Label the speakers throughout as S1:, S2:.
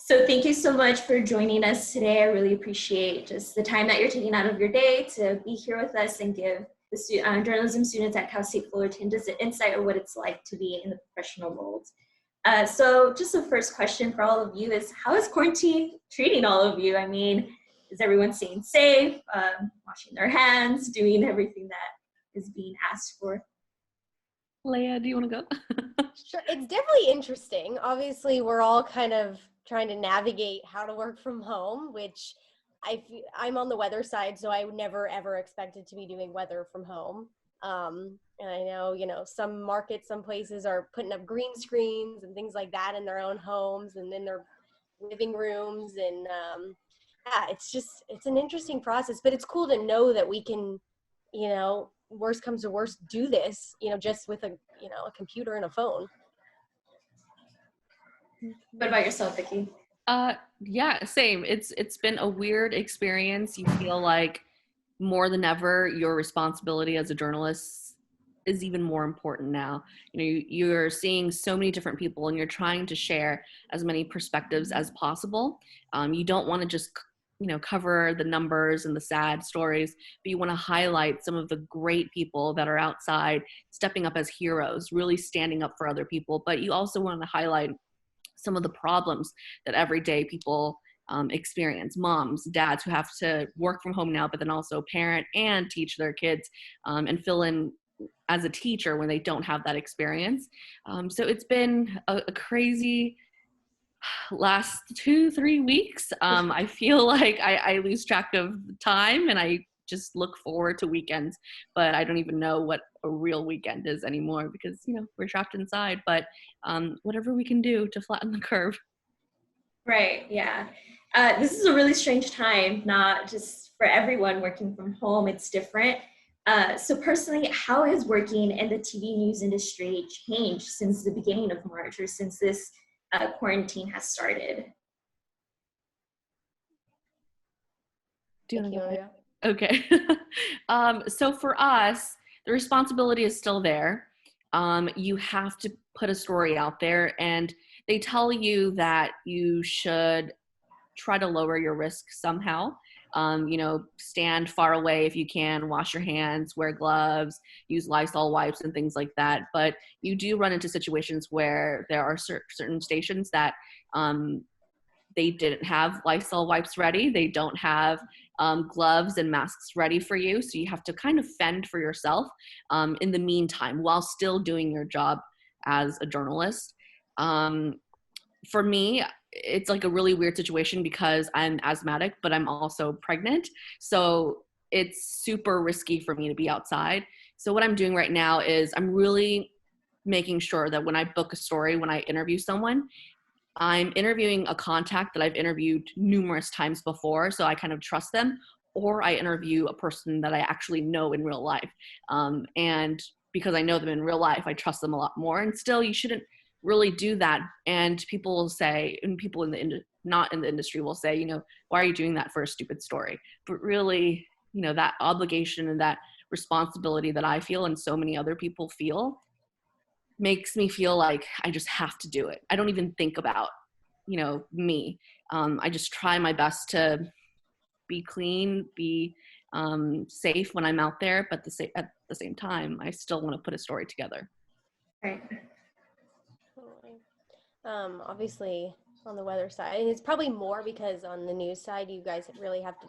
S1: So thank you so much for joining us today. I really appreciate just the time that you're taking out of your day to be here with us and give the journalism students at Cal State Fullerton just an insight of what it's like to be in the professional world. So just the first question for all of you is, how is quarantine treating all of you? I mean, is everyone staying safe, washing their hands, doing everything that is being asked for?
S2: Leah, do you want to go?
S3: Sure. It's definitely interesting. Obviously, we're all kind of trying to navigate how to work from home, which I'm on the weather side, so I would never, ever expected to be doing weather from home. And I know, some markets, some places are putting up green screens and things like that in their own homes and in their living rooms. And yeah, it's an interesting process, but it's cool to know that we can, worst comes to worst, do this, just with a computer and a phone.
S1: What about yourself, Vicky?
S2: Yeah, same. It's been a weird experience. You feel like more than ever, your responsibility as a journalist is even more important now. You're seeing so many different people and you're trying to share as many perspectives as possible. You don't want to just cover the numbers and the sad stories, but you want to highlight some of the great people that are outside stepping up as heroes, really standing up for other people. But you also want to highlight some of the problems that everyday people experience, moms, dads who have to work from home now, but then also parent and teach their kids and fill in as a teacher when they don't have that experience. So it's been a crazy last 2-3 weeks. I feel like I lose track of time and I just look forward to weekends, but I don't even know what a real weekend is anymore because, we're trapped inside, but whatever we can do to flatten the curve.
S1: Right, yeah. This is a really strange time, not just for everyone working from home, it's different. So personally, how has working in the TV news industry changed since the beginning of March or since this quarantine has started?
S2: Do you want to go? Okay. So for us, the responsibility is still there. You have to put a story out there, and they tell you that you should try to lower your risk somehow. Stand far away if you can, wash your hands, wear gloves, use Lysol wipes and things like that. But you do run into situations where there are certain stations that they didn't have Lysol wipes ready. They don't have gloves and masks ready for you. So you have to kind of fend for yourself in the meantime while still doing your job as a journalist. For me, it's like a really weird situation because I'm asthmatic, but I'm also pregnant. So it's super risky for me to be outside. So what I'm doing right now is I'm really making sure that when I book a story, when I interview someone, I'm interviewing a contact that I've interviewed numerous times before, so I kind of trust them, or I interview a person that I actually know in real life. And because I know them in real life, I trust them a lot more. And still, you shouldn't really do that. And people will say, and people not in the industry will say, why are you doing that for a stupid story? But really, that obligation and that responsibility that I feel and so many other people feel makes me feel like I just have to do it. I don't even think about, me. I just try my best to be clean, be safe when I'm out there, but at the same time, I still want to put a story together.
S1: Right.
S3: Obviously on the weather side, and it's probably more because on the news side, you guys really have to,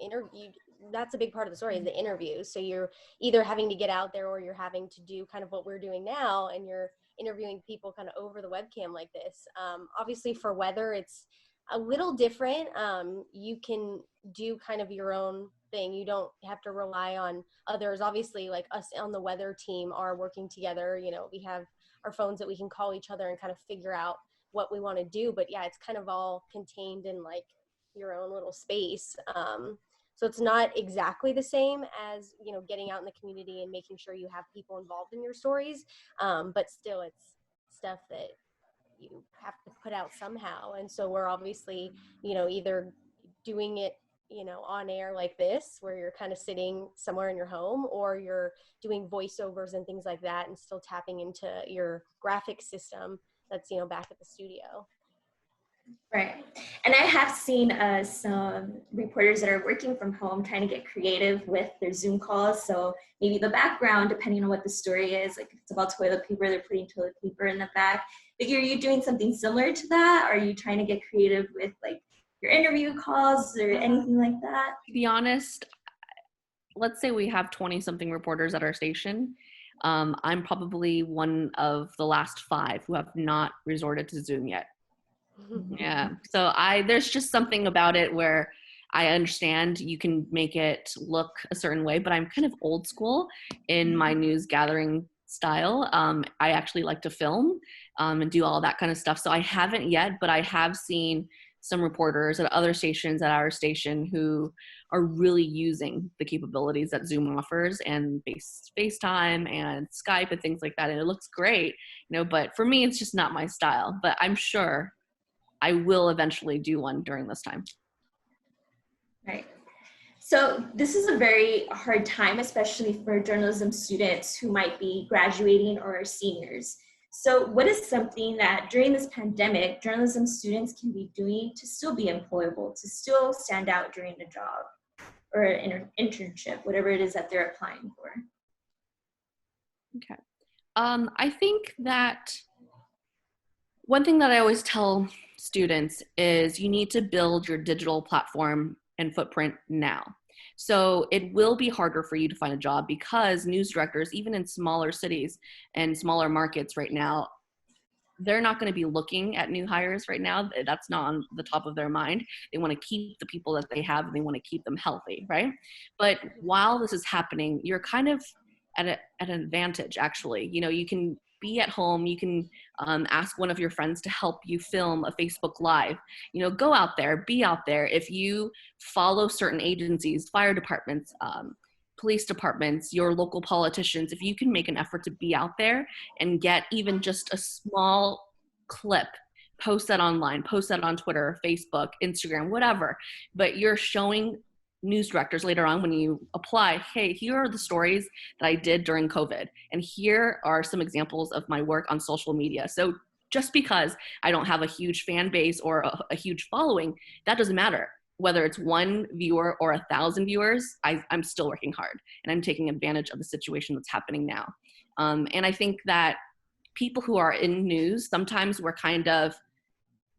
S3: interview. That's a big part of the story is the interviews. So you're either having to get out there or you're having to do kind of what we're doing now, and you're interviewing people kind of over the webcam like this. Obviously for weather, it's a little different. You can do kind of your own thing. You don't have to rely on others. Obviously, like us on the weather team are working together. We have our phones that we can call each other and kind of figure out what we want to do. But yeah, it's kind of all contained in like your own little space. So it's not exactly the same as, getting out in the community and making sure you have people involved in your stories. But still it's stuff that you have to put out somehow. And so we're obviously, either doing it, on air like this, where you're kind of sitting somewhere in your home, or you're doing voiceovers and things like that and still tapping into your graphic system that's, back at the studio.
S1: Right. And I have seen some reporters that are working from home trying to get creative with their Zoom calls. So maybe the background, depending on what the story is, like if it's about toilet paper, they're putting toilet paper in the back. Like, are you doing something similar to that? Are you trying to get creative with like your interview calls or anything like that?
S2: To be honest, let's say we have 20 something reporters at our station. I'm probably one of the last 5 who have not resorted to Zoom yet. Yeah. So there's just something about it where I understand you can make it look a certain way, but I'm kind of old school in my news gathering style. I actually like to film and do all that kind of stuff. So I haven't yet, but I have seen some reporters at other stations at our station who are really using the capabilities that Zoom offers and FaceTime and Skype and things like that. And it looks great, but for me, it's just not my style, but I'm sure I will eventually do one during this time.
S1: Right. So this is a very hard time, especially for journalism students who might be graduating or are seniors. So what is something that during this pandemic, journalism students can be doing to still be employable, to still stand out during a job or an internship, whatever it is that they're applying for?
S2: Okay. I think that one thing that I always tell students is you need to build your digital platform and footprint now. So it will be harder for you to find a job because news directors, even in smaller cities and smaller markets right now, they're not going to be looking at new hires right now. That's not on the top of their mind. They want to keep the people that they have and they want to keep them healthy, right? But while this is happening, you're kind of at an advantage, actually. You can be at home. You can ask one of your friends to help you film a Facebook Live. Go out there, be out there. If you follow certain agencies, fire departments, police departments, your local politicians, if you can make an effort to be out there and get even just a small clip, post that online, post that on Twitter, Facebook, Instagram, whatever, but you're showing news directors later on when you apply, hey, here are the stories that I did during COVID, and here are some examples of my work on social media. So just because I don't have a huge fan base or a huge following, that doesn't matter. Whether it's 1 viewer or 1,000 viewers, I'm still working hard and I'm taking advantage of the situation that's happening now. And I think that people who are in news, sometimes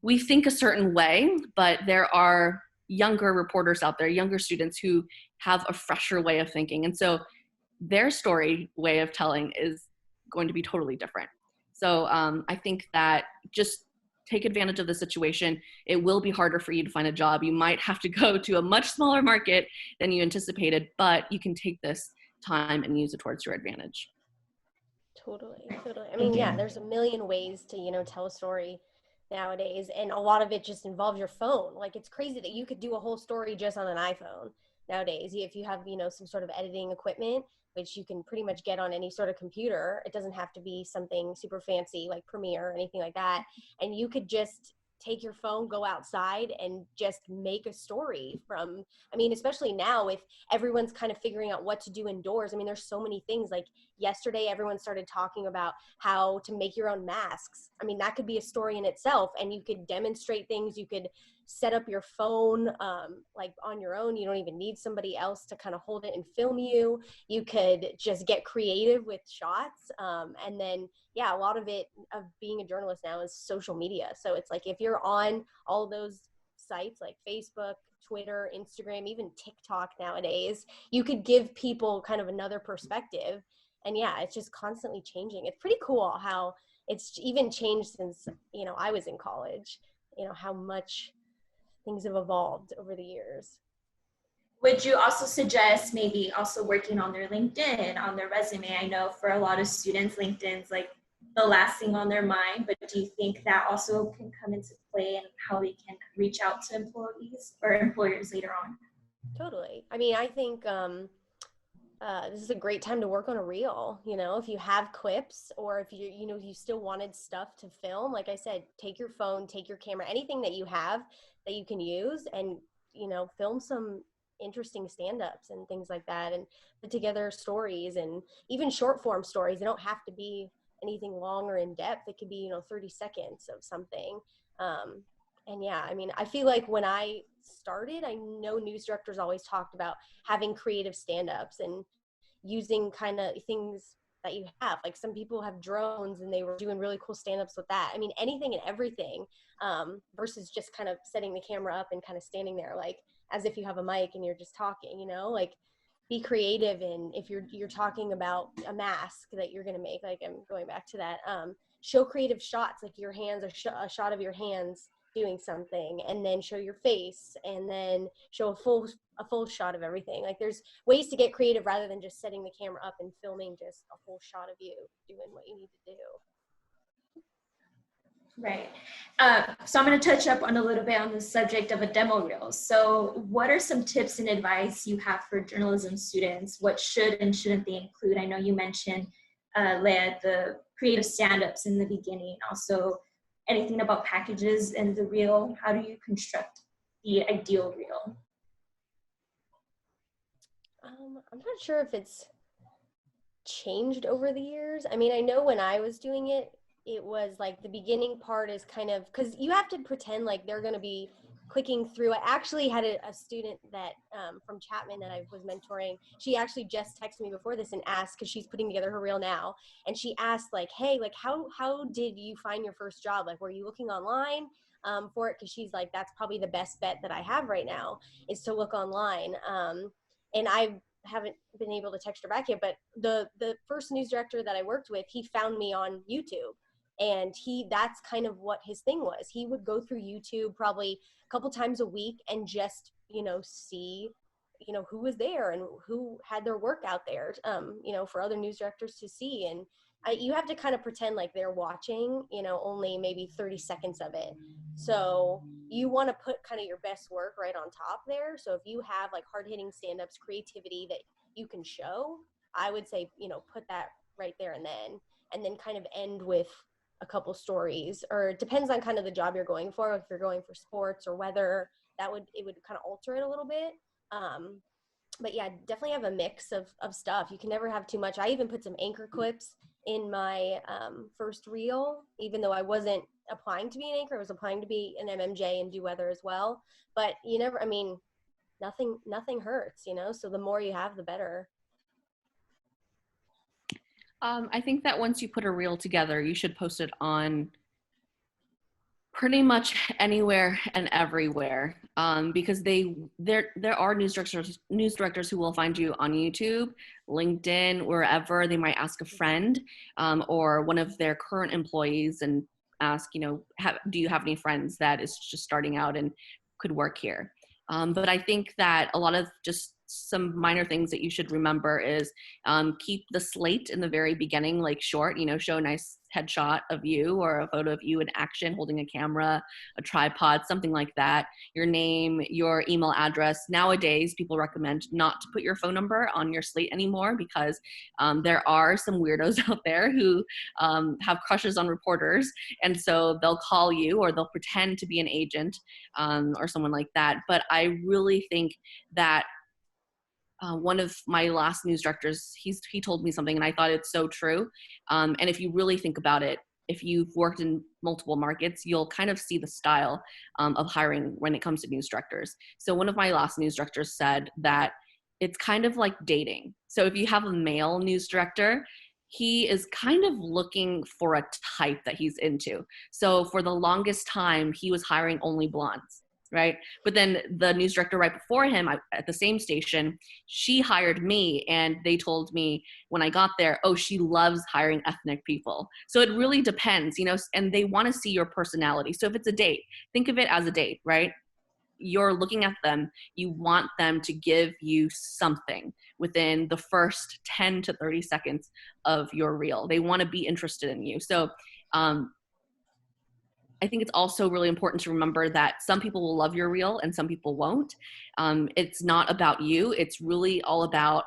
S2: we think a certain way, but there are younger reporters out there, younger students who have a fresher way of thinking. And so their story way of telling is going to be totally different. So I think that just take advantage of the situation. It will be harder for you to find a job. You might have to go to a much smaller market than you anticipated, but you can take this time and use it towards your advantage.
S3: Totally. I mean, yeah, there's a million ways to, tell a story nowadays, and a lot of it just involves your phone. Like, it's crazy that you could do a whole story just on an iPhone nowadays. If you have, some sort of editing equipment, which you can pretty much get on any sort of computer. It doesn't have to be something super fancy like Premiere or anything like that. And you could just take your phone, go outside, and just make a story from, especially now with everyone's kind of figuring out what to do indoors. There's so many things. Like yesterday, everyone started talking about how to make your own masks. That could be a story in itself, and you could demonstrate things. You could set up your phone like on your own. You don't even need somebody else to kind of hold it and film you. You could just get creative with shots. And then, yeah, a lot of it of being a journalist now is social media. So it's like if you're on all those sites like Facebook, Twitter, Instagram, even TikTok nowadays, you could give people kind of another perspective. And yeah, it's just constantly changing. It's pretty cool how it's even changed since, I was in college, how much things have evolved over the years.
S1: Would you also suggest maybe also working on their LinkedIn, on their resume? I know for a lot of students, LinkedIn's like the last thing on their mind, but do you think that also can come into play in how they can reach out to employees or employers later on?
S3: Totally. I think this is a great time to work on a reel. If you have clips, or if you still wanted stuff to film, like I said, take your phone, take your camera, anything that you have that you can use, and film some interesting stand-ups and things like that, and put together stories, and even short form stories. They don't have to be anything long or in depth. It could be 30 seconds of something. And yeah, I mean, I feel like when I started, I know news directors always talked about having creative stand-ups and using kind of things that you have. Like some people have drones and they were doing really cool stand-ups with that. I mean, anything and everything, versus just kind of setting the camera up and kind of standing there like as if you have a mic and you're just talking, you know, like be creative. And if you're talking about a mask that you're going to make, like I'm going back to that, show creative shots, like your hands, a shot of your hands doing something, and then show your face, and then show a full shot of everything. Like there's ways to get creative rather than just setting the camera up and filming just a full shot of you doing what you need to do.
S1: Right. So I'm going to touch up on a little bit on the subject of a demo reel. So what are some tips and advice you have for journalism students? What should and shouldn't they include? I know you mentioned, Leah, the creative stand-ups in the beginning. Also, anything about packages and the reel. How do you construct the ideal reel?
S3: I'm not sure if it's changed over the years. I mean, I know when I was doing it, it was like the beginning part is kind of, because you have to pretend like they're going to be clicking through. I actually had a student that from Chapman that I was mentoring. She actually just texted me before this and asked, because she's putting together her reel now, and she asked like, hey, like how did you find your first job? Like, were you looking online for it? Because she's like, that's probably the best bet that I have right now is to look online. And I haven't been able to text her back yet, but the first news director that I worked with, he found me on YouTube. And that's kind of what his thing was. He would go through YouTube probably a couple times a week and just, see, who was there and who had their work out there, for other news directors to see. And you have to kind of pretend like they're watching, only maybe 30 seconds of it. So you want to put kind of your best work right on top there. So if you have like hard hitting stand-ups, creativity that you can show, I would say, put that right there and then kind of end with a couple stories, or it depends on kind of the job you're going for. If you're going for sports or weather, it would kind of alter it a little bit. But yeah, definitely have a mix of stuff. You can never have too much. I even put some anchor clips in my first reel, even though I wasn't applying to be an anchor. I was applying to be an MMJ and do weather as well. But nothing hurts, so the more you have, the better.
S2: I think that once you put a reel together, you should post it on pretty much anywhere and everywhere, because there are news directors who will find you on YouTube, LinkedIn, wherever. They might ask a friend or one of their current employees and ask, do you have any friends that is just starting out and could work here? But I think that a lot of just some minor things that you should remember is keep the slate in the very beginning, like short, show a nice headshot of you or a photo of you in action holding a camera, a tripod, something like that. Your name, your email address. Nowadays, people recommend not to put your phone number on your slate anymore because there are some weirdos out there who have crushes on reporters. And so they'll call you or they'll pretend to be an agent or someone like that. But I really think that one of my last news directors, he told me something and I thought it's so true. And if you really think about it, if you've worked in multiple markets, you'll kind of see the style of hiring when it comes to news directors. So one of my last news directors said that it's kind of like dating. So if you have a male news director, he is kind of looking for a type that he's into. So for the longest time, he was hiring only blondes. Right. But then the news director right before him at the same station, she hired me and they told me when I got there, oh, she loves hiring ethnic people. So it really depends, and they want to see your personality. So if it's a date, think of it as a date, right? You're looking at them, you want them to give you something within the first 10 to 30 seconds of your reel. They want to be interested in you. So, I think it's also really important to remember that some people will love your reel and some people won't. It's not about you. It's really all about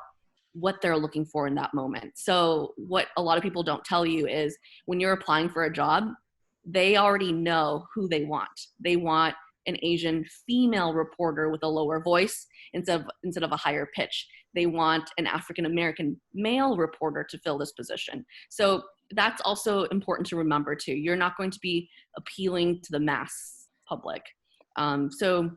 S2: what they're looking for in that moment. So what a lot of people don't tell you is when you're applying for a job, they already know who they want. They want an Asian female reporter with a lower voice instead of a higher pitch. They want an African-American male reporter to fill this position. So that's also important to remember too. You're not going to be appealing to the public. So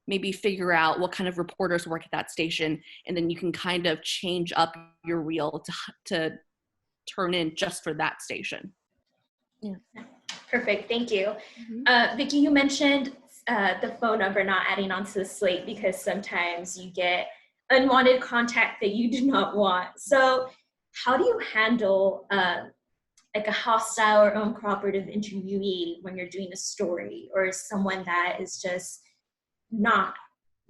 S2: maybe figure out what kind of reporters work at that station, and then you can kind of change up your reel to turn in just for that station.
S1: Yeah. Perfect, thank you.
S2: Mm-hmm.
S1: Vicky, you mentioned the phone number not adding onto the slate because sometimes you get unwanted contact that you do not want. So how do you handle like a hostile or uncooperative interviewee when you're doing a story, or someone that is just not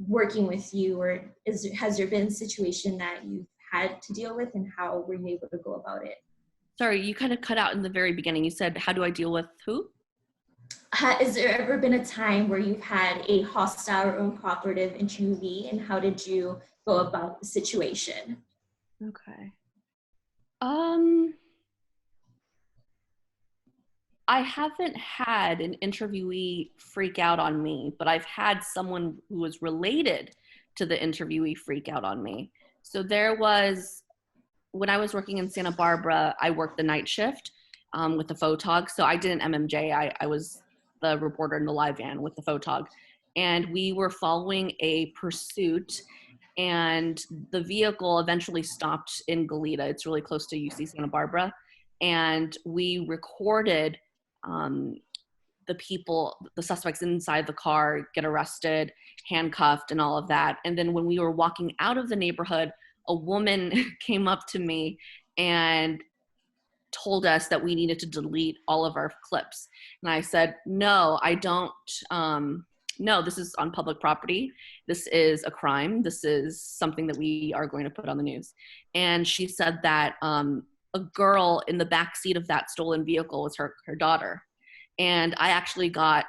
S1: working with you, or has there been a situation that you've had to deal with, and how were you able to go about it?
S2: Sorry, you kind of cut out in the very beginning. You said, how do I deal with who?
S1: Has there ever been a time where you've had a hostile or uncooperative interviewee, and how did you go about the situation?
S2: Okay. I haven't had an interviewee freak out on me, but I've had someone who was related to the interviewee freak out on me. So there was, when I was working in Santa Barbara, I worked the night shift with the photog. So I did an MMJ. I was the reporter in the live van with the photog. And we were following a pursuit, and the vehicle eventually stopped in Goleta. It's really close to UC Santa Barbara. And we recorded the suspects inside the car get arrested, handcuffed, and all of that. And then when we were walking out of the neighborhood, a woman came up to me and told us that we needed to delete all of our clips. And I said, no, I don't. No, this is on public property. This is a crime. This is something that we are going to put on the news. And she said that a girl in the back seat of that stolen vehicle was her daughter. And I actually got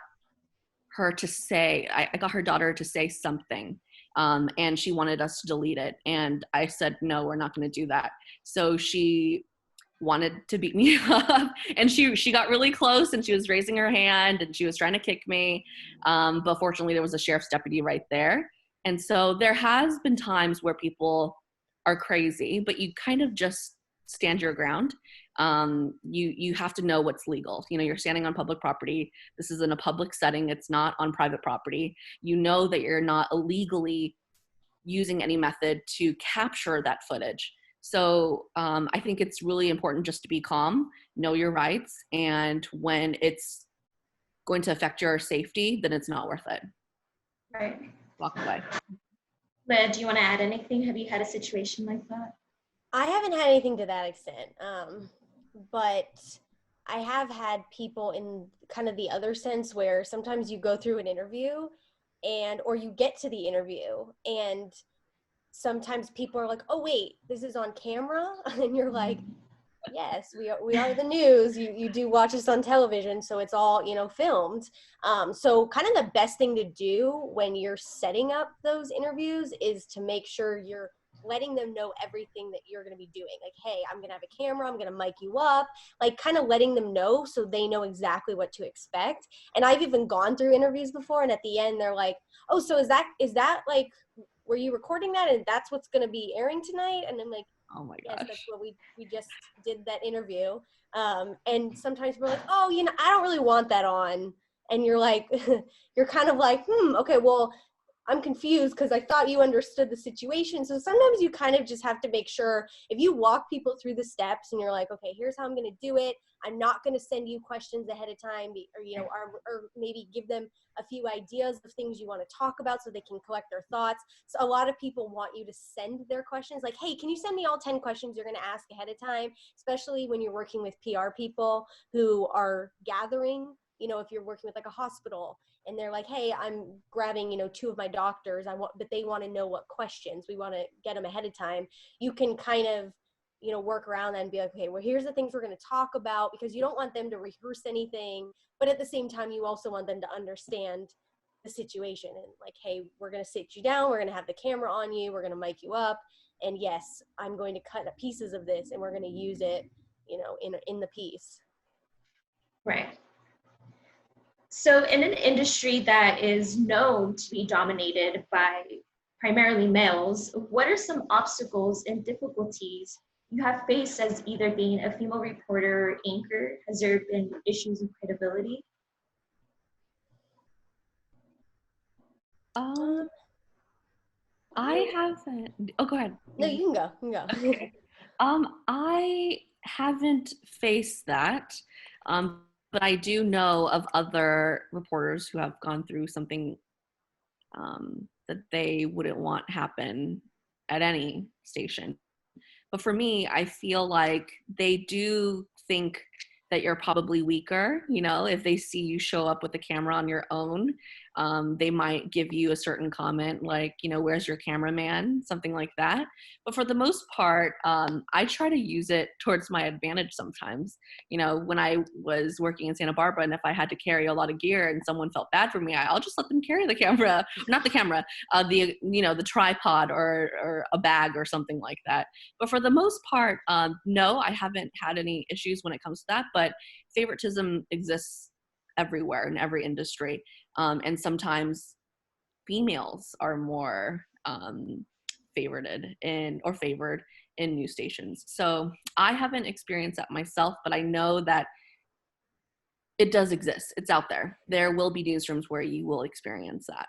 S2: her to say, I got her daughter to say something, and she wanted us to delete it. And I said, no, we're not going to do that. So she wanted to beat me up, and she got really close, and she was raising her hand, and she was trying to kick me. But fortunately, there was a sheriff's deputy right there. And so there has been times where people are crazy, but you kind of just stand your ground. You have to know what's legal. You know, you're standing on public property. This is in a public setting. It's not on private property. You know that you're not illegally using any method to capture that footage. So I think it's really important just to be calm, know your rights, and when it's going to affect your safety, then it's not worth it.
S1: Right.
S2: Walk away.
S1: Leah, do you want to add anything? Have you had a situation like that?
S3: I haven't had anything to that extent, but I have had people in kind of the other sense where sometimes you go through an interview or you get to the interview and sometimes people are like, oh wait, this is on camera? And you're like, yes, we are the news. You do watch us on television, so it's all, filmed. So kind of the best thing to do when you're setting up those interviews is to make sure you're letting them know everything that you're going to be doing. Like, hey, I'm going to have a camera, I'm going to mic you up, like kind of letting them know so they know exactly what to expect. And I've even gone through interviews before, and at the end they're like, oh, so is that like, were you recording that and that's what's going to be airing tonight? And I'm like,
S2: oh my gosh,
S3: yes, that's what we just did that interview. And sometimes we're like, oh, I don't really want that on. And you're like, you're kind of like, okay, well, I'm confused because I thought you understood the situation. So sometimes you kind of just have to make sure if you walk people through the steps and you're like, okay, here's how I'm going to do it. I'm not going to send you questions ahead of time or maybe give them a few ideas of things you want to talk about so they can collect their thoughts. So a lot of people want you to send their questions like, hey, can you send me all 10 questions you're going to ask ahead of time, especially when you're working with PR people who are gathering, if you're working with like a hospital and they're like, hey, I'm grabbing, 2 of my doctors, but they want to know what questions, we want to get them ahead of time. You can kind of, work around that and be like, okay, well, here's the things we're going to talk about, because you don't want them to rehearse anything, but at the same time, you also want them to understand the situation and like, hey, we're going to sit you down, we're going to have the camera on you, we're going to mic you up, and yes, I'm going to cut pieces of this and we're going to use it, in the piece.
S1: Right. So in an industry that is known to be dominated by primarily males, what are some obstacles and difficulties you have faced as either being a female reporter or anchor? Has there been issues of credibility?
S2: I haven't. Oh, go ahead.
S3: No, you can go. You can go.
S2: Okay. I haven't faced that, but I do know of other reporters who have gone through something that they wouldn't want happen at any station. But for me, I feel like they do think that you're probably weaker. You know, if they see you show up with the camera on your own, they might give you a certain comment like, you know, where's your cameraman? Something like that. But for the most part, I try to use it towards my advantage sometimes. You know, when I was working in Santa Barbara and if I had to carry a lot of gear and someone felt bad for me, I'll just let them carry the camera, not the camera, the tripod or a bag or something like that. But for the most part, no, I haven't had any issues when it comes to that. But favoritism exists everywhere in every industry. And sometimes females are more favored in news stations. So I haven't experienced that myself, but I know that it does exist. It's out there. There will be newsrooms where you will experience that.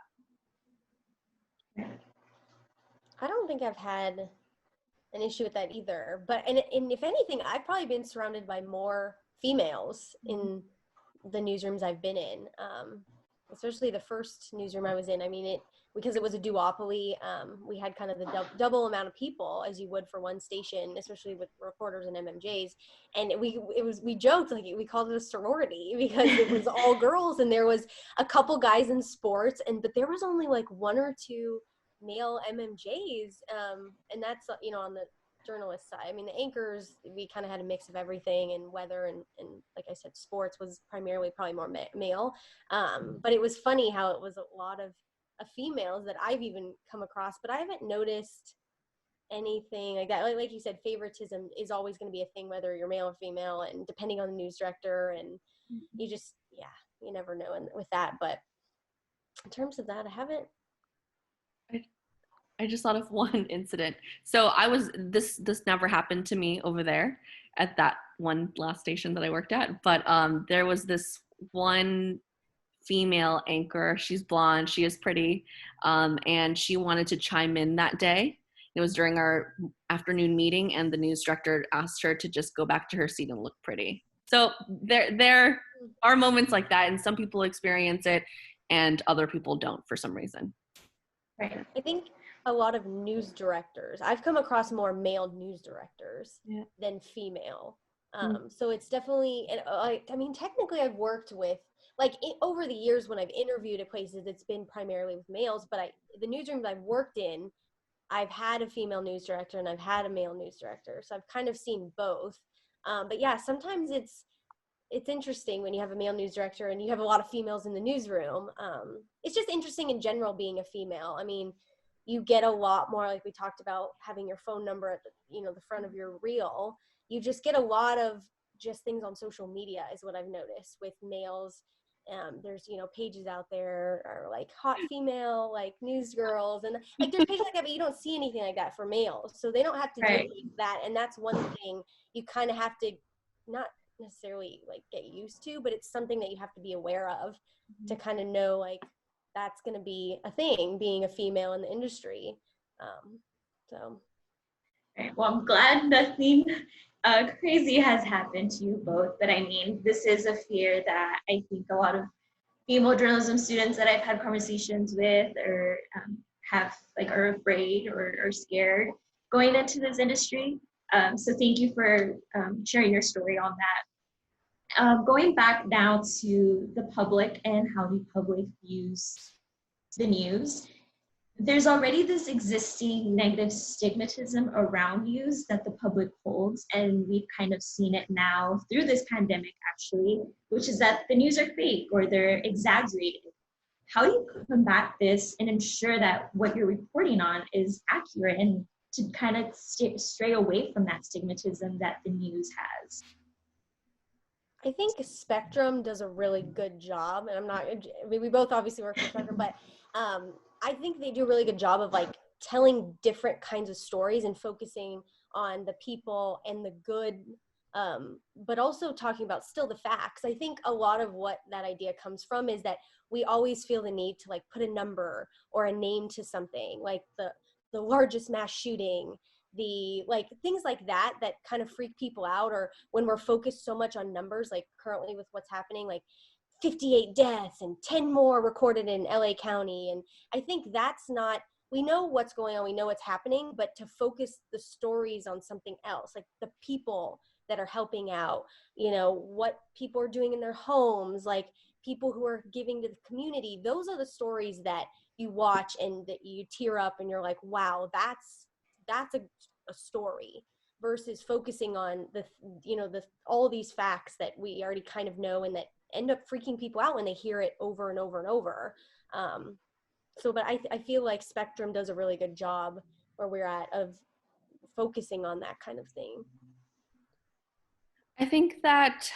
S3: I don't think I've had an issue with that either. But and if anything, I've probably been surrounded by more females in the newsrooms I've been in. Especially the first newsroom I was in. I mean, because it was a duopoly. We had kind of the double amount of people as you would for one station, especially with reporters and MMJs. And we joked, like, we called it a sorority because it was all girls and there was a couple guys in sports, but there was only like one or two male MMJs, and that's, you know, on the journalist side. I mean, the anchors, we kind of had a mix of everything, and weather and like I said, sports was primarily probably more male. But it was funny how it was a lot of females that I've even come across, but I haven't noticed anything like that. Like you said, favoritism is always going to be a thing, whether you're male or female, and depending on the news director, and you just, you never know with that. But in terms of that,
S2: I just thought of one incident. So this never happened to me over there at that one last station that I worked at, but there was this one female anchor. She's blonde, she is pretty, and she wanted to chime in that day. It was during our afternoon meeting, and the news director asked her to just go back to her seat and look pretty. So there are moments like that, and some people experience it and other people don't for some reason.
S3: Right. I think a lot of news directors, I've come across more male news directors than female. So it's definitely, and I mean, technically I've worked with, like, over the years when I've interviewed at places, it's been primarily with males, but the newsrooms I've worked in, I've had a female news director and I've had a male news director. So I've kind of seen both. But yeah, sometimes it's interesting when you have a male news director and you have a lot of females in the newsroom. It's just interesting in general being a female. I mean, you get a lot more, like we talked about, having your phone number at the front of your reel. You just get a lot of just things on social media is what I've noticed with males. There's, pages out there are like hot female, like news girls, and like there's pages like that, but you don't see anything like that for males. So they don't have to do that. And that's one thing you kind of have to not necessarily like get used to, but it's something that you have to be aware of to kind of know, like, that's going to be a thing, being a female in the industry.
S1: Well, I'm glad nothing crazy has happened to you both, but I mean, this is a fear that I think a lot of female journalism students that I've had conversations with or are afraid or scared going into this industry. So thank you for sharing your story on that. Going back now to the public and how the public views the news, there's already this existing negative stigmatism around news that the public holds, and we've kind of seen it now through this pandemic, actually, which is that the news are fake or they're exaggerated. How do you combat this and ensure that what you're reporting on is accurate and to kind of stray away from that stigmatism that the news has?
S3: I think Spectrum does a really good job, and we both obviously work for Spectrum, but I think they do a really good job of like telling different kinds of stories and focusing on the people and the good, but also talking about still the facts. I think a lot of what that idea comes from is that we always feel the need to like put a number or a name to something, like the the largest mass shooting, the like things like that kind of freak people out, or when we're focused so much on numbers, like currently with what's happening, like 58 deaths and 10 more recorded in LA County. And I think that's not, we know what's going on, we know what's happening, but to focus the stories on something else, like the people that are helping out, you know, what people are doing in their homes, like people who are giving to the community. Those are the stories that you watch and that you tear up and you're like, wow, that's a story, versus focusing on the, you know, the all these facts that we already kind of know and that end up freaking people out when they hear it over and over and over. But I feel like Spectrum does a really good job where we're at of focusing on that kind of thing.
S2: I think that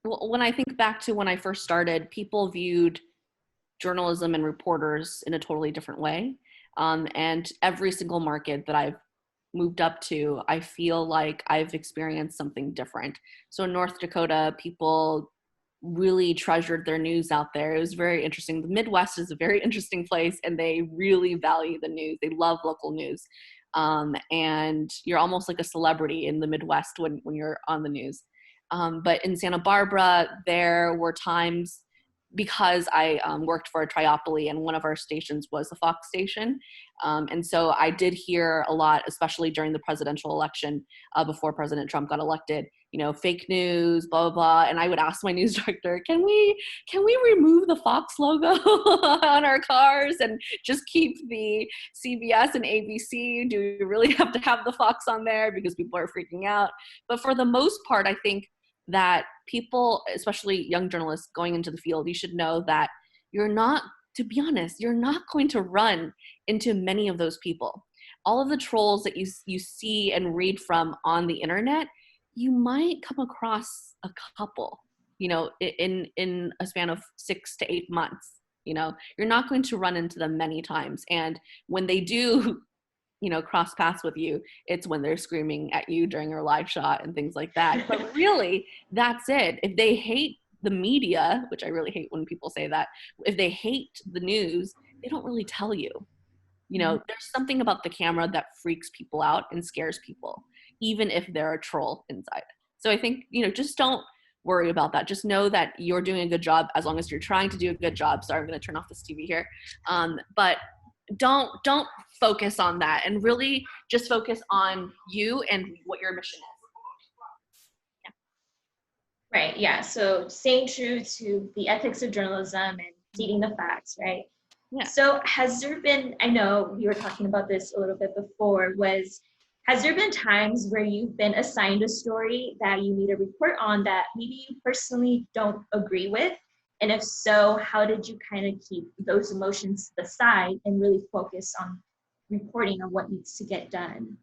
S2: when I think back to when I first started, people viewed journalism and reporters in a totally different way. And every single market that I've moved up to, I feel like I've experienced something different. So in North Dakota, people really treasured their news out there. It was very interesting. The Midwest is a very interesting place, and they really value the news. They love local news. And you're almost like a celebrity in the Midwest when you're on the news. But in Santa Barbara, there were times, because I worked for a triopoly and one of our stations was the Fox station. And so I did hear a lot, especially during the presidential election before President Trump got elected, you know, fake news, blah, blah, blah. And I would ask my news director, can we remove the Fox logo on our cars and just keep the CBS and ABC? Do we really have to have the Fox on there? Because people are freaking out. But for the most part, I think that people, especially young journalists going into the field, you should know that you're not, to be honest, you're not going to run into many of those people. All of the trolls that you see and read from on the internet, you might come across a couple, you know, in a span of 6 to 8 months. You know, you're not going to run into them many times. And when they do, you know, cross paths with you, it's when they're screaming at you during your live shot and things like that. But really, that's it. If they hate the media, which I really hate when people say that, if they hate the news, they don't really tell you. You know, there's something about the camera that freaks people out and scares people, even if they're a troll inside. So I think, you know, just don't worry about that. Just know that you're doing a good job as long as you're trying to do a good job. Sorry, I'm going to turn off this TV here. But don't focus on that, and really just focus on you and what your mission is.
S1: Yeah. Right. Yeah. So staying true to the ethics of journalism and stating the facts, right?
S2: Yeah.
S1: So has there been, I know we were talking about this a little bit before, has there been times where you've been assigned a story that you need a report on that maybe you personally don't agree with? And if so, how did you kind of keep those emotions to the side and really focus on reporting on what needs to get done?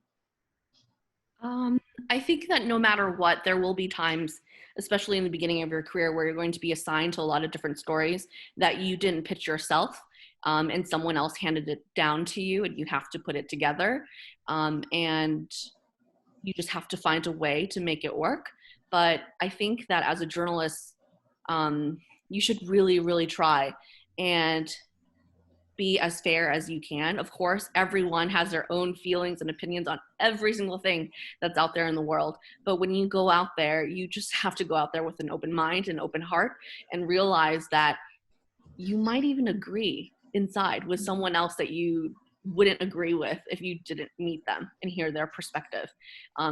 S2: I think that no matter what, there will be times, especially in the beginning of your career, where you're going to be assigned to a lot of different stories that you didn't pitch yourself, and someone else handed it down to you, and you have to put it together. And you just have to find a way to make it work. But I think that as a journalist, you should really, really try and be as fair as you can. Of course, everyone has their own feelings and opinions on every single thing that's out there in the world. But when you go out there, you just have to go out there with an open mind and open heart and realize that you might even agree inside with someone else that you wouldn't agree with if you didn't meet them and hear their perspective.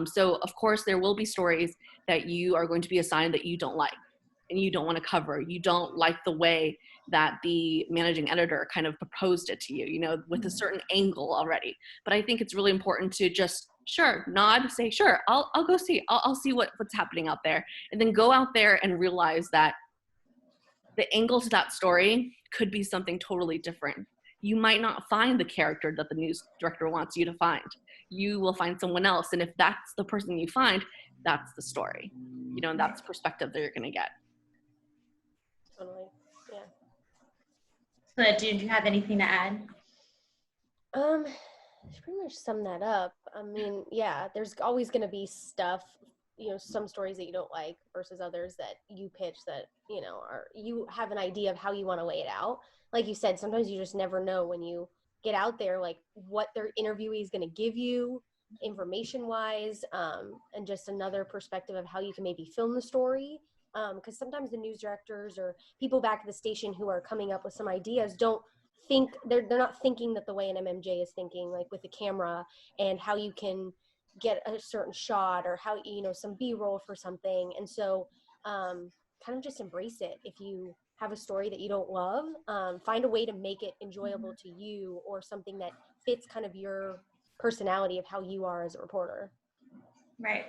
S2: So of course, there will be stories that you are going to be assigned that you don't like and you don't want to cover. You don't like the way that the managing editor kind of proposed it to you, you know, with a certain angle already. But I think it's really important to just, sure, nod, say, sure, I'll go see, I'll see what's happening out there. And then go out there and realize that the angle to that story could be something totally different. You might not find the character that the news director wants you to find. You will find someone else. And if that's the person you find, that's the story, you know, and that's the perspective that you're going to get.
S3: Totally. Yeah.
S1: But did you have anything to add?
S3: Pretty much sum that up. I mean, yeah, there's always going to be stuff, you know, some stories that you don't like versus others that you pitch that, you know, are, you have an idea of how you want to lay it out. Like you said, sometimes you just never know when you get out there, like what their interviewee is going to give you information wise, and just another perspective of how you can maybe film the story. Because sometimes the news directors or people back at the station who are coming up with some ideas don't think, they're not thinking that the way an MMJ is thinking, like with the camera and how you can get a certain shot or how, you know, some B-roll for something. And so kind of just embrace it. If you have a story that you don't love, find a way to make it enjoyable to you, or something that fits kind of your personality of how you are as a reporter.
S1: Right.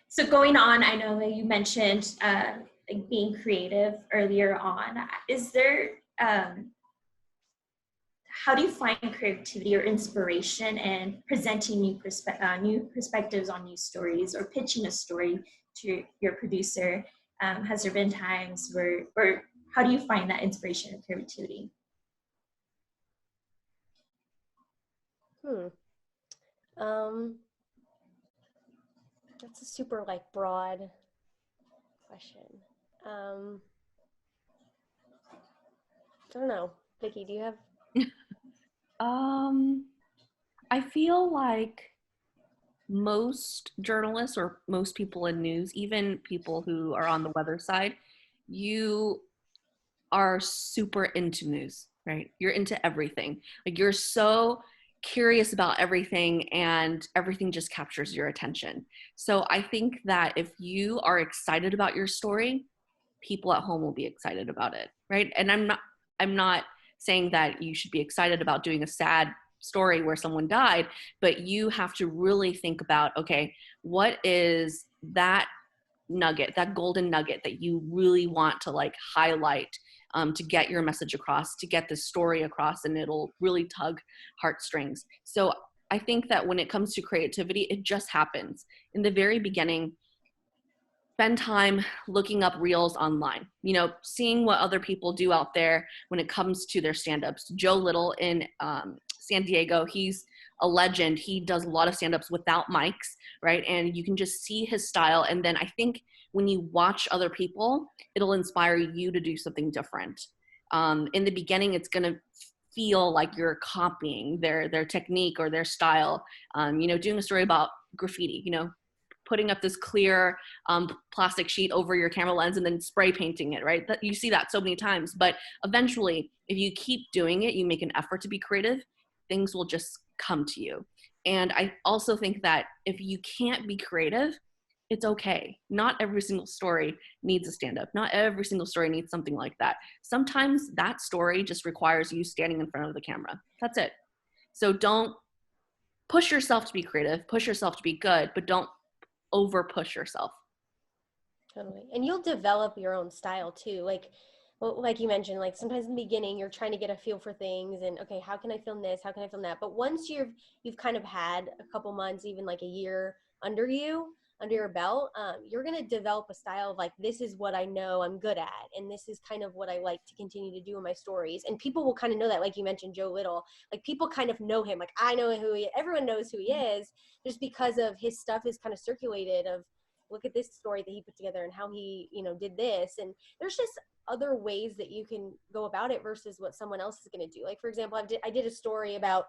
S1: So going on, I know that you mentioned like being creative earlier on. Is there, how do you find creativity or inspiration in presenting new perspectives on news stories, or pitching a story to your producer? Has there been times where, or how do you find that inspiration and creativity?
S3: That's a super like broad question. I don't know. Vicky, do you have?
S2: I feel like most journalists, or most people in news, even people who are on the weather side, you are super into news, right? You're into everything. Like, you're so curious about everything, and everything just captures your attention. So I think that if you are excited about your story, people at home will be excited about it, right? And I'm not saying that you should be excited about doing a sad story where someone died, but you have to really think about, okay, what is that nugget, that golden nugget that you really want to like highlight, to get your message across, to get the story across, and it'll really tug heartstrings. So I think that when it comes to creativity, it just happens. In the very beginning, spend time looking up reels online, you know, seeing what other people do out there when it comes to their stand-ups. Joe Little in San Diego, he's a legend. He does a lot of stand-ups without mics, right? And you can just see his style. And then I think when you watch other people, it'll inspire you to do something different. In the beginning, it's going to feel like you're copying their technique or their style. You know, doing a story about graffiti, you know, putting up this clear plastic sheet over your camera lens and then spray painting it, right? You see that so many times. But eventually, if you keep doing it, you make an effort to be creative, things will just come to you. And I also think that if you can't be creative, it's okay. Not every single story needs a stand-up. Not every single story needs something like that. Sometimes that story just requires you standing in front of the camera. That's it. So don't push yourself to be creative, push yourself to be good, but don't over push yourself.
S3: Totally. And you'll develop your own style too. Like you mentioned, like sometimes in the beginning you're trying to get a feel for things and, okay, how can I film this? How can I film that? But once you've kind of had a couple months, even like a year under your belt, you're going to develop a style of like, this is what I know I'm good at. And this is kind of what I like to continue to do in my stories. And people will kind of know that, like you mentioned, Joe Little, like people kind of know him. Like I know who he is. Everyone knows who he is, just because of his stuff is kind of circulated of, look at this story that he put together and how he, you know, did this. And there's just other ways that you can go about it versus what someone else is going to do. Like, for example, I did a story about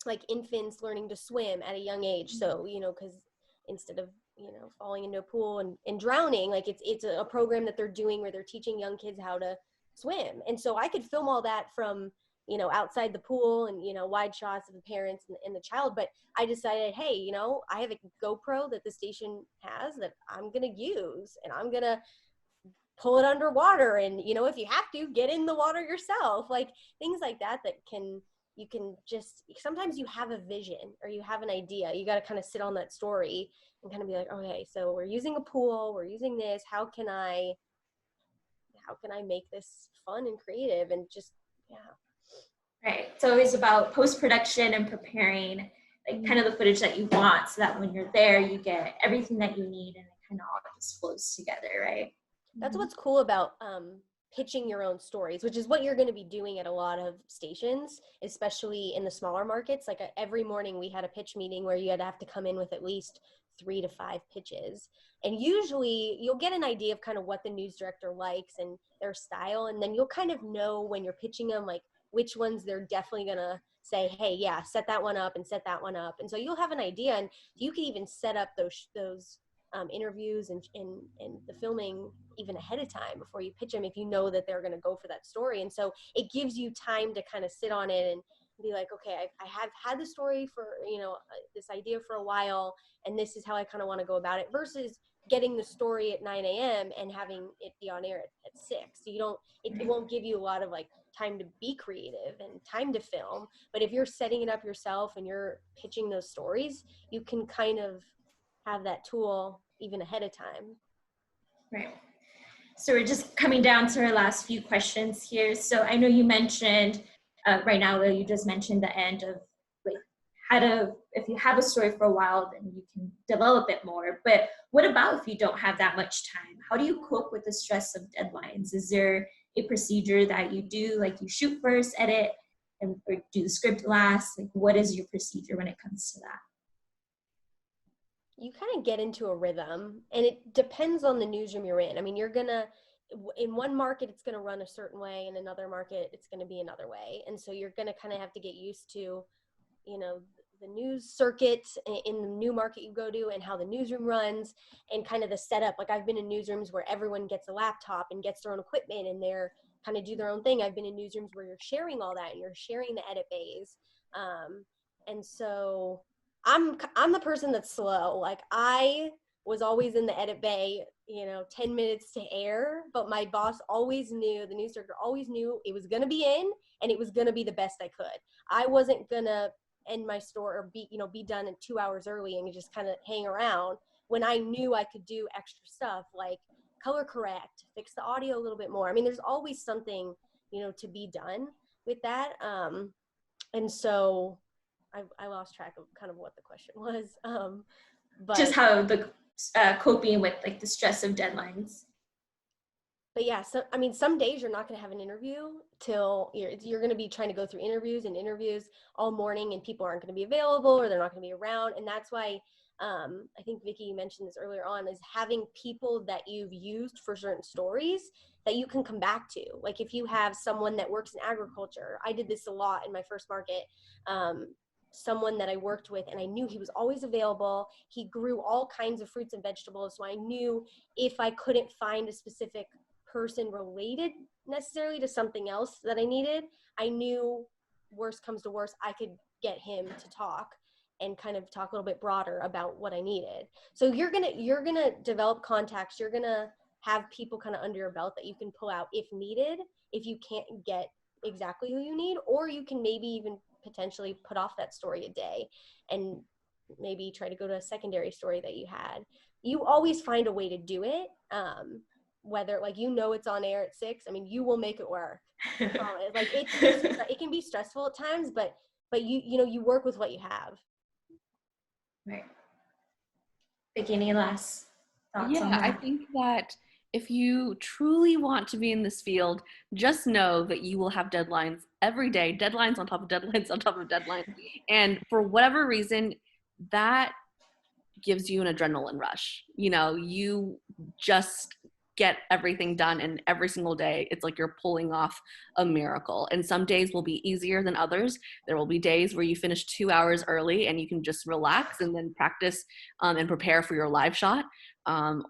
S3: like infants learning to swim at a young age. So, you know, because instead of, you know, falling into a pool and drowning, like it's a program that they're doing where they're teaching young kids how to swim. And so I could film all that from, you know, outside the pool and, you know, wide shots of the parents and the child. But I decided, hey, you know, I have a GoPro that the station has that I'm going to use, and I'm going to pull it underwater. And, you know, if you have to, get in the water yourself, like things like that you can just, sometimes you have a vision or you have an idea. You got to kind of sit on that story and kind of be like, okay, so we're using a pool, we're using this. How can I make this fun and creative? And just, yeah.
S1: Right. It's always about post-production and preparing like kind of the footage that you want, so that when you're there, you get everything that you need and it kind of all just flows together, right?
S3: That's what's cool about pitching your own stories, which is what you're going to be doing at a lot of stations, especially in the smaller markets. Like every morning we had a pitch meeting where you had to have to come in with at least 3 to 5 pitches. And usually you'll get an idea of kind of what the news director likes and their style. And then you'll kind of know when you're pitching them, like which ones they're definitely going to say, hey, yeah, set that one up and set that one up. And so you'll have an idea, and you can even set up those interviews and the filming even ahead of time before you pitch them if you know that they're going to go for that story. And so it gives you time to kind of sit on it and be like, okay, I have had the story for, this idea for a while, and this is how I kind of want to go about it, versus getting the story at 9 a.m. and having it be on air at 6. So it won't give you a lot of like time to be creative and time to film. But if you're setting it up yourself and you're pitching those stories, you can kind of have that tool even ahead of time.
S1: Right. So we're just coming down to our last few questions here. So I know you mentioned right now, Leah, you just mentioned the end of like if you have a story for a while, then you can develop it more. But what about if you don't have that much time? How do you cope with the stress of deadlines? Is there a procedure that you do, like you shoot first, edit, or do the script last? Like, what is your procedure when it comes to that?
S3: You kind of get into a rhythm, and it depends on the newsroom you're in. I mean, in one market, it's going to run a certain way. In another market, it's going to be another way. And so you're going to kind of have to get used to, the news circuit in the new market you go to and how the newsroom runs and kind of the setup. Like I've been in newsrooms where everyone gets a laptop and gets their own equipment and they're kind of do their own thing. I've been in newsrooms where you're sharing all that and you're sharing the edit bays. And so I'm the person that's slow. Like I was always in the edit bay, 10 minutes to air, but my boss always knew, the news director always knew it was going to be in and it was going to be the best I could. I wasn't going to end my story or be done in 2 hours early and just kind of hang around when I knew I could do extra stuff like color correct, fix the audio a little bit more. I mean, there's always something, to be done with that. And so I lost track of kind of what the question was. But
S1: just how the coping with like the stress of deadlines.
S3: But yeah, so I mean, some days you're not going to have an interview till you're going to be trying to go through interviews all morning, and people aren't going to be available or they're not going to be around. And that's why I think Vicky, you mentioned this earlier on, is having people that you've used for certain stories that you can come back to. Like if you have someone that works in agriculture, I did this a lot in my first market. Someone that I worked with, and I knew he was always available. He grew all kinds of fruits and vegetables, so I knew if I couldn't find a specific person related necessarily to something else that I needed, I knew worst comes to worst, I could get him to talk and kind of talk a little bit broader about what I needed. So you're gonna develop contacts. You're gonna have people kind of under your belt that you can pull out if needed, if you can't get exactly who you need, or you can maybe even potentially put off that story a day and maybe try to go to a secondary story that you had. You always find a way to do it. Whether it's on air at 6, I mean, you will make it work. Like it can be stressful at times, but you work with what you have.
S1: Right. Vicky, any last thoughts on that?
S2: I think that if you truly want to be in this field, just know that you will have deadlines every day, deadlines on top of deadlines on top of deadlines. And for whatever reason, that gives you an adrenaline rush. You just get everything done, and every single day it's like you're pulling off a miracle. And some days will be easier than others. There will be days where you finish 2 hours early and you can just relax and then practice and prepare for your live shot.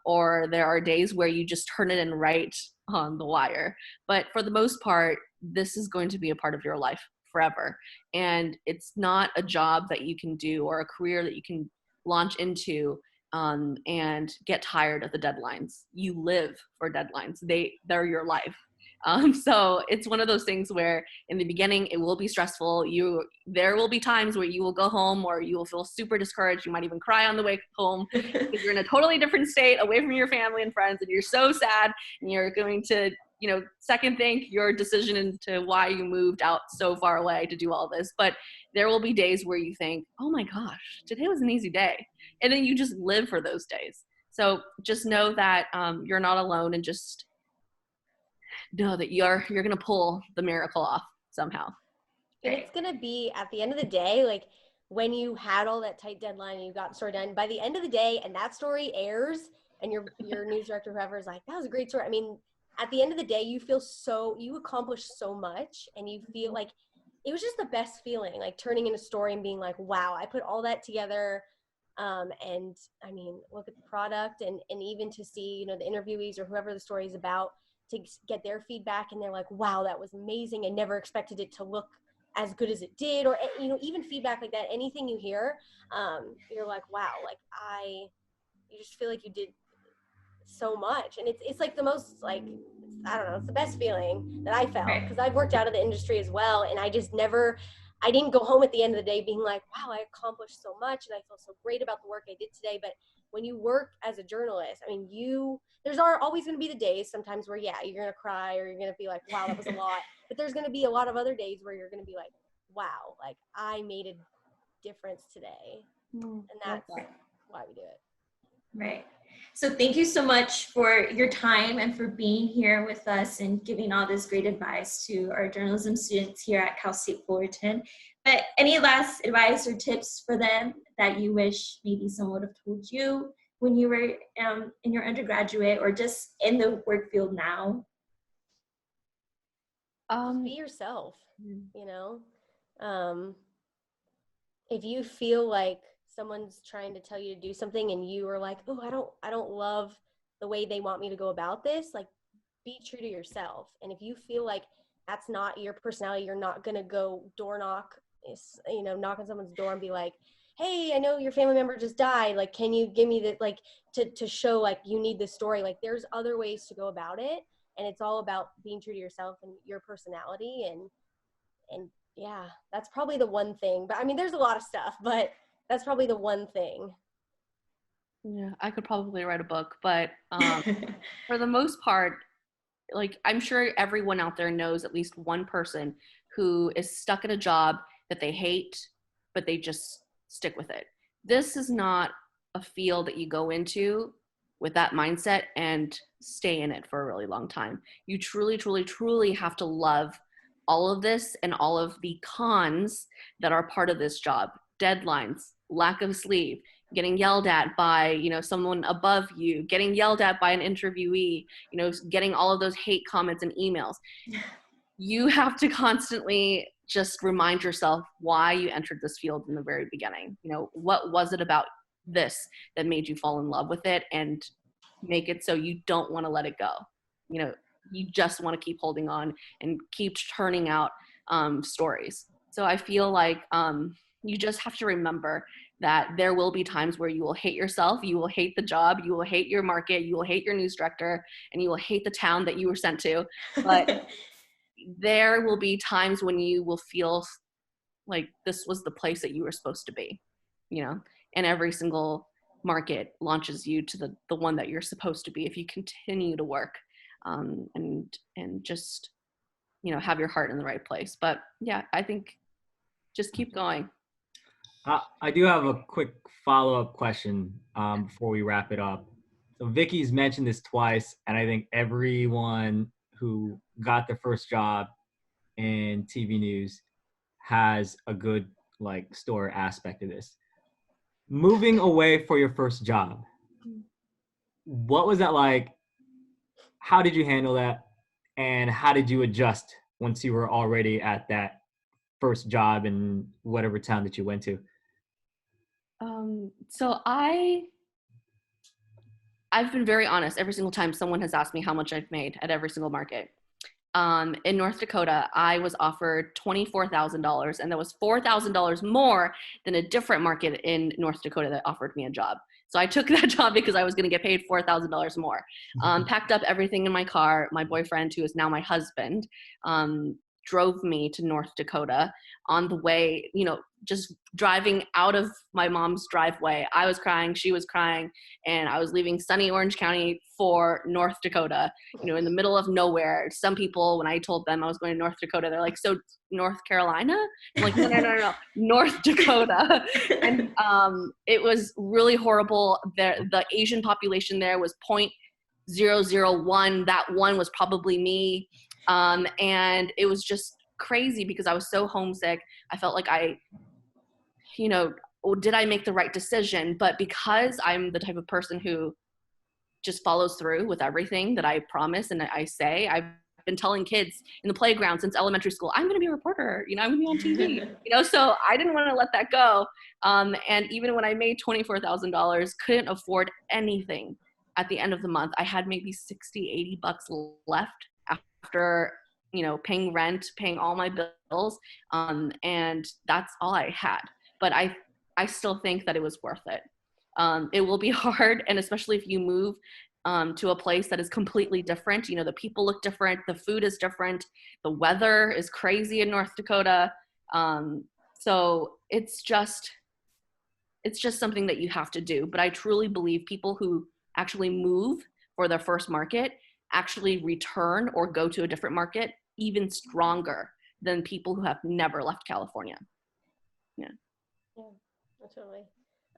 S2: Or there are days where you just turn it in right on the wire. But for the most part, this is going to be a part of your life forever. And it's not a job that you can do or a career that you can launch into and get tired of the deadlines. You live for deadlines. They're your life. So it's one of those things where in the beginning it will be stressful. There will be times where you will go home or you will feel super discouraged. You might even cry on the way home because you're in a totally different state, away from your family and friends, and you're so sad, and you're going to second think your decision into why you moved out so far away to do all this. But there will be days where you think, oh my gosh, today was an easy day. And then you just live for those days. So just know that you're not alone, and just know that you're going to pull the miracle off somehow.
S3: And it's going to be at the end of the day, like when you had all that tight deadline and you got the story done, by the end of the day and that story airs and your news director, whoever, is like, that was a great story. I mean, at the end of the day, you accomplished so much, and you feel like it was just the best feeling, like turning in a story and being like, wow, I put all that together. And I mean, look at the product, and even to see, you know, the interviewees or whoever the story is about, to get their feedback, and they're like, wow, that was amazing. I never expected it to look as good as it did. Or, you know, even feedback like that, anything you hear, you're like, wow, like you just feel like you did so much. And it's like the most, like, I don't know, it's the best feeling that I felt, because I've worked out of the industry as well, and I didn't go home at the end of the day being like, wow, I accomplished so much and I feel so great about the work I did today. But when you work as a journalist, I mean, there's always going to be the days sometimes where, yeah, you're going to cry, or you're going to be like, wow, that was a lot. But there's going to be a lot of other days where you're going to be like, wow, like I made a difference today. And that's why we do it.
S1: Right. So thank you so much for your time and for being here with us and giving all this great advice to our journalism students here at Cal State Fullerton. But any last advice or tips for them that you wish maybe someone would have told you when you were in your undergraduate, or just in the work field now?
S3: Just be yourself, you know? If you feel like someone's trying to tell you to do something and you are like, oh, I don't love the way they want me to go about this, like, be true to yourself. And if you feel like that's not your personality, you're not going to go knock on someone's door and be like, hey, I know your family member just died. Like, can you give me the, like, to show like you need this story? Like, there's other ways to go about it. And it's all about being true to yourself and your personality. And yeah, that's probably the one thing. But I mean, there's a lot of stuff, but that's probably the one thing.
S2: Yeah, I could probably write a book, but for the most part, like, I'm sure everyone out there knows at least one person who is stuck in a job that they hate, but they just stick with it. This is not a field that you go into with that mindset and stay in it for a really long time. You truly, truly, truly have to love all of this and all of the cons that are part of this job. Deadlines, lack of sleep, getting yelled at by, you know, someone above you, getting yelled at by an interviewee, you know, getting all of those hate comments and emails. You have to constantly just remind yourself why you entered this field in the very beginning. You know, what was it about this that made you fall in love with it, and make it so you don't want to let it go. You know, you just want to keep holding on and keep turning out stories. So I feel like you just have to remember that there will be times where you will hate yourself, you will hate the job, you will hate your market, you will hate your news director, and you will hate the town that you were sent to. But there will be times when you will feel like this was the place that you were supposed to be, you know, and every single market launches you to the one that you're supposed to be if you continue to work and just, you know, have your heart in the right place. But yeah, I think just keep going.
S4: I do have a quick follow-up question before we wrap it up. So Vicky's mentioned this twice, and I think everyone who got their first job in TV news has a good like story aspect of this. Moving away for your first job, what was that like? How did you handle that? And how did you adjust once you were already at that first job in whatever town that you went to?
S2: So I've been very honest every single time someone has asked me how much I've made at every single market. In North Dakota, I was offered $24,000, and that was $4,000 more than a different market in North Dakota that offered me a job. So I took that job because I was going to get paid $4,000 more. Packed up everything in my car. My boyfriend, who is now my husband, drove me to North Dakota. On the way, you know, just driving out of my mom's driveway, I was crying, she was crying, and I was leaving sunny Orange County for North Dakota, you know, in the middle of nowhere. Some people, when I told them I was going to North Dakota, they're like, so North Carolina? I'm like, no, North Dakota. And it was really horrible. The Asian population there was 0.001. That one was probably me. And it was just crazy because I was so homesick. I felt like did I make the right decision? But because I'm the type of person who just follows through with everything that I promise and I say. I've been telling kids in the playground since elementary school, I'm going to be a reporter, I'm going to be on TV, so I didn't want to let that go. And even when I made $24,000, couldn't afford anything at the end of the month. I had maybe $60-$80 left after, paying rent, paying all my bills. And that's all I had. But I still think that it was worth it. It will be hard, and especially if you move to a place that is completely different. The people look different, the food is different, the weather is crazy in North Dakota. So it's just something that you have to do. But I truly believe people who actually move for their first market actually return or go to a different market even stronger than people who have never left California. Yeah,
S3: totally.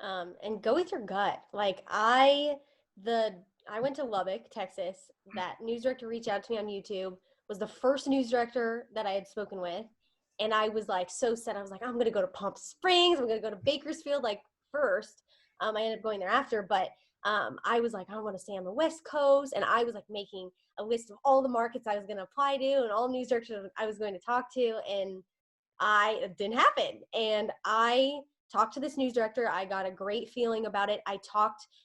S3: And go with your gut. Like I went to Lubbock, Texas. That news director reached out to me on YouTube, was the first news director that I had spoken with. And I was like so set. I was like, I'm going to go to Palm Springs. I'm going to go to Bakersfield first. I ended up going there after, but I was like, I want to stay on the West Coast. And I was like making a list of all the markets I was going to apply to and all news directors I was going to talk to. And it didn't happen. And I talked to this news director. I got a great feeling about it.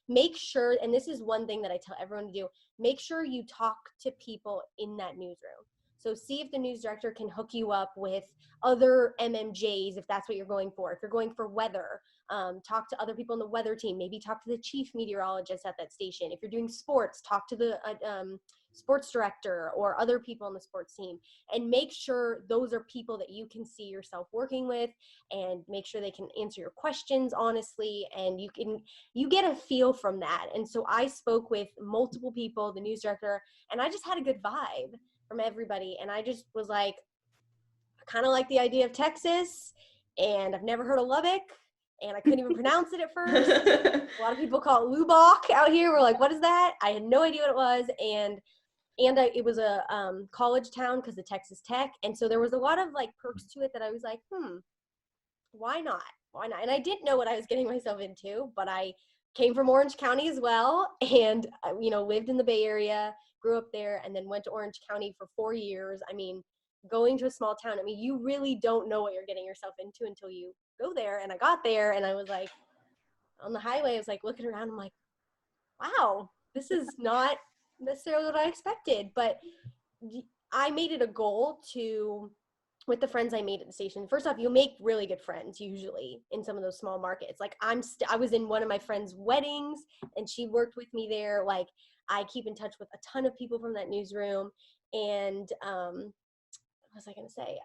S3: Make sure, and this is one thing that I tell everyone to do, make sure you talk to people in that newsroom. So see if the news director can hook you up with other MMJs if that's what you're going for. If you're going for weather, talk to other people on the weather team. Maybe talk to the chief meteorologist at that station. If you're doing sports, talk to the sports director or other people on the sports team, and make sure those are people that you can see yourself working with, and make sure they can answer your questions honestly, and you get a feel from that. And so I spoke with multiple people, the news director, and I just had a good vibe from everybody. And I just was like, I kind of like the idea of Texas, and I've never heard of Lubbock, and I couldn't even pronounce it at first. A lot of people call it Lubbock out here. We're like, what is that? I had no idea what it was. And it was a college town because of Texas Tech. And so there was a lot of like perks to it that I was like, why not? Why not? And I didn't know what I was getting myself into, but I came from Orange County as well. And, lived in the Bay Area, grew up there, and then went to Orange County for 4 years. I mean, going to a small town, you really don't know what you're getting yourself into until you go there. And I got there and I was like, on the highway, I was like looking around. I'm like, wow, this is not necessarily what I expected. But I made it a goal to, with the friends I made at the station, first off, you'll make really good friends usually in some of those small markets. Like I was in one of my friend's weddings and she worked with me there. Like I keep in touch with a ton of people from that newsroom. And what was I going to say?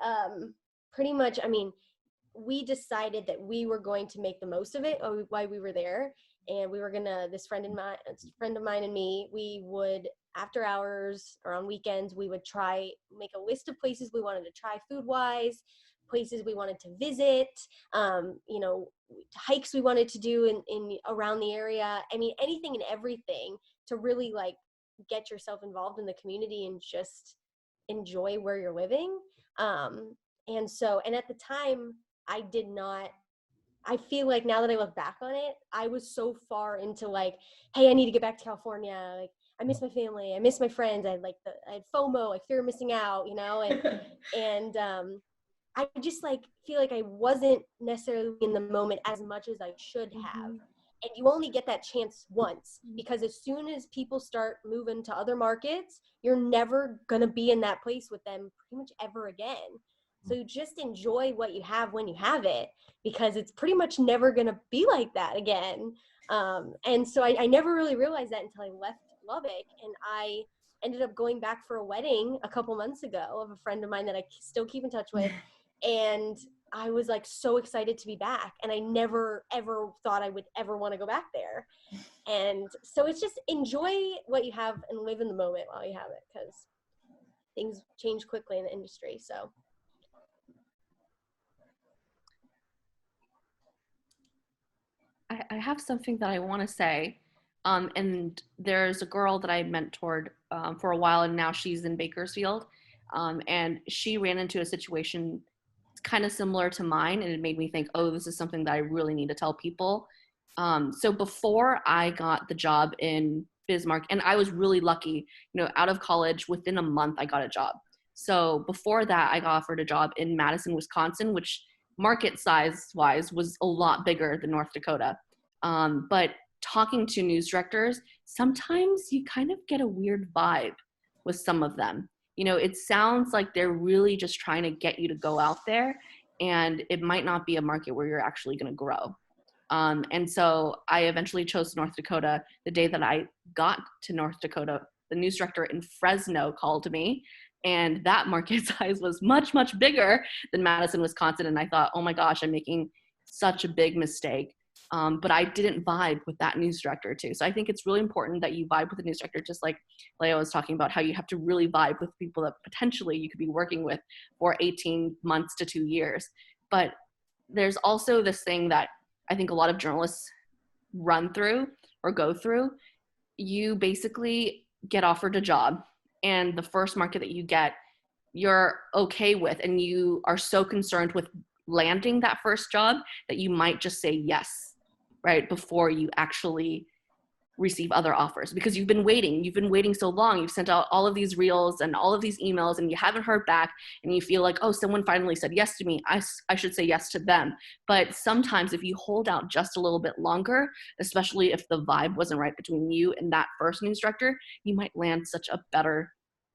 S3: Pretty much, we decided that we were going to make the most of it while we were there. And we were this friend of mine and me, we would, after hours or on weekends, we would make a list of places we wanted to try food-wise, places we wanted to visit, hikes we wanted to do in around the area. Anything and everything to really like get yourself involved in the community and just enjoy where you're living. And at the time, I feel like now that I look back on it, I was so far into like, hey, I need to get back to California. Like, I miss my family. I miss my friends. I had FOMO, like fear of missing out, and I just like feel like I wasn't necessarily in the moment as much as I should have. And you only get that chance once, because as soon as people start moving to other markets, you're never going to be in that place with them pretty much ever again. So just enjoy what you have when you have it, because it's pretty much never going to be like that again. And so I never really realized that until I left Lubbock, and I ended up going back for a wedding a couple months ago of a friend of mine that I still keep in touch with. And I was like so excited to be back, and I never ever thought I would ever want to go back there. And so it's just enjoy what you have and live in the moment while you have it, because things change quickly in the industry. So
S2: I have something that I want to say. And there's a girl that I mentored for a while, and now she's in Bakersfield. And she ran into a situation kind of similar to mine, and it made me think, oh, this is something that I really need to tell people. So before I got the job in Bismarck. And I was really lucky, out of college, within a month, I got a job. So before that, I got offered a job in Madison, Wisconsin, which market size wise was a lot bigger than North Dakota. But talking to news directors, sometimes you kind of get a weird vibe with some of them. It sounds like they're really just trying to get you to go out there, and it might not be a market where you're actually going to grow. And so I eventually chose North Dakota. The day that I got to North Dakota, the news director in Fresno called me, and that market size was much, much bigger than Madison, Wisconsin. And I thought, oh my gosh, I'm making such a big mistake. But I didn't vibe with that news director too. So I think it's really important that you vibe with the news director, just like Leah was talking about, how you have to really vibe with people that potentially you could be working with for 18 months to 2 years. But there's also this thing that I think a lot of journalists run through or go through. You basically get offered a job, and the first market that you get, you're okay with, and you are so concerned with landing that first job that you might just say yes, right, before you actually receive other offers, because you've been waiting so long. You've sent out all of these reels and all of these emails, and you haven't heard back, and you feel like, oh, someone finally said yes to me, I should say yes to them. But sometimes if you hold out just a little bit longer, especially if the vibe wasn't right between you and that first news director, you might land such a better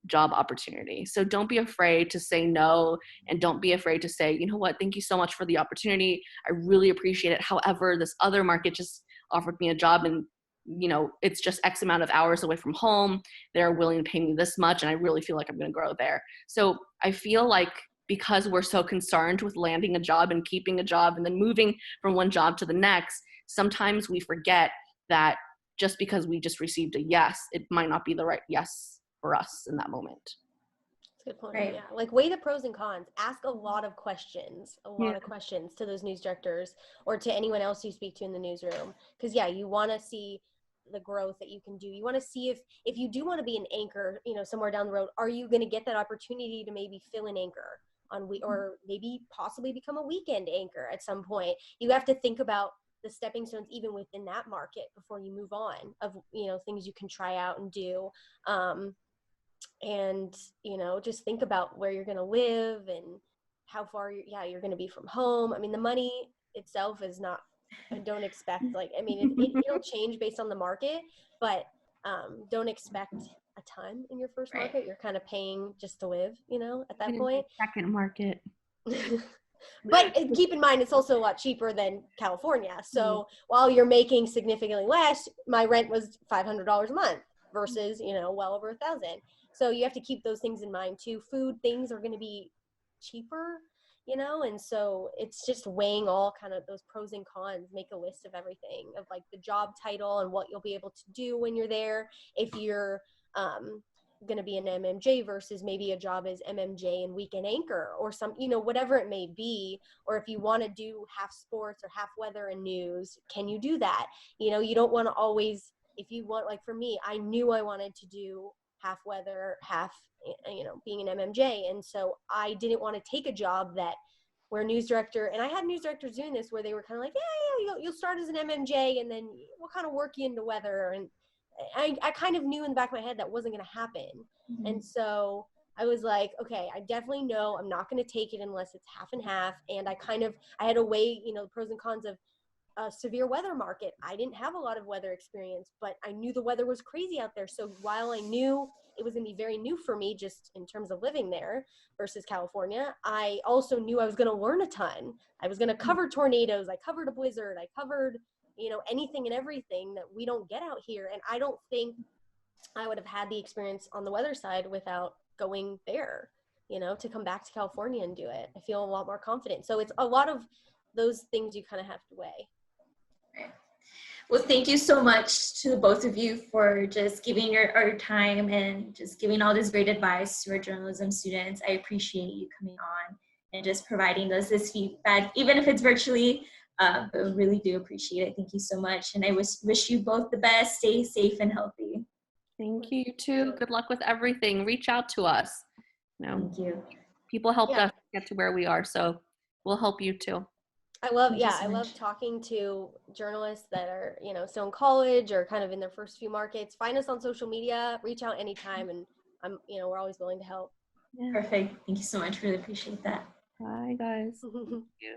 S2: job opportunity. So don't be afraid to say no, and don't be afraid to say, you know what, thank you so much for the opportunity, I really appreciate it, however, this other market just offered me a job, and it's just X amount of hours away from home. They're willing to pay me this much, and I really feel like I'm going to grow there. So I feel like because we're so concerned with landing a job and keeping a job and then moving from one job to the next, sometimes we forget that just because we just received a yes, it might not be the right yes for us in that moment.
S3: That's a good point.
S1: Right.
S3: Yeah. Like, weigh the pros and cons. Ask a lot of questions to those news directors or to anyone else you speak to in the newsroom. Because you want to see the growth that you can do. You want to see if you do want to be an anchor, somewhere down the road, are you going to get that opportunity to maybe fill an anchor or maybe possibly become a weekend anchor at some point? You have to think about the stepping stones even within that market before you move on of, things you can try out and do. And, just think about where you're going to live and how far you're going to be from home. I mean, the money itself is not, I don't expect it'll change based on the market, but don't expect a ton in your first market. You're kind of paying just to live, at that point.
S2: Second market.
S3: But keep in mind, it's also a lot cheaper than California. So while you're making significantly less, my rent was $500 a month versus, well over $1,000. So you have to keep those things in mind too. Food, things are going to be cheaper, and so it's just weighing all kind of those pros and cons. Make a list of everything, of like the job title and what you'll be able to do when you're there. If you're going to be an MMJ versus maybe a job as MMJ and weekend anchor or some, whatever it may be, or if you want to do half sports or half weather and news, can you do that? You don't want to always, if you want, like for me, I knew I wanted to do half weather, half, being an MMJ. And so I didn't want to take a job where news director, and I had news directors doing this where they were kind of like, you'll start as an MMJ and then we'll kind of work you into weather. And I kind of knew in the back of my head that wasn't going to happen. Mm-hmm. And so I was like, okay, I definitely know I'm not going to take it unless it's half and half. And I had to weigh, the pros and cons of a severe weather market. I didn't have a lot of weather experience, but I knew the weather was crazy out there. So while I knew it was going to be very new for me just in terms of living there versus California, I also knew I was going to learn a ton. I was going to cover tornadoes. I covered a blizzard. I covered, anything and everything that we don't get out here. And I don't think I would have had the experience on the weather side without going there, to come back to California and do it. I feel a lot more confident. So it's a lot of those things you kind of have to weigh.
S1: Right. Well, thank you so much to both of you for just giving your time and just giving all this great advice to our journalism students. I appreciate you coming on and just providing us this feedback, even if it's virtually. But we really do appreciate it. Thank you so much. And I wish you both the best. Stay safe and healthy.
S2: Thank you too. Good luck with everything. Reach out to us.
S1: Thank you.
S2: People helped us get to where we are, so we'll help you too.
S3: I love,
S1: Thank you so
S3: I love
S1: much.
S3: talking to journalists that are, still in college or kind of in their first few markets. Find us on social media, reach out anytime, and we're always willing to help.
S1: Perfect. Thank you so much. Really appreciate that.
S2: Bye, guys. Thank you.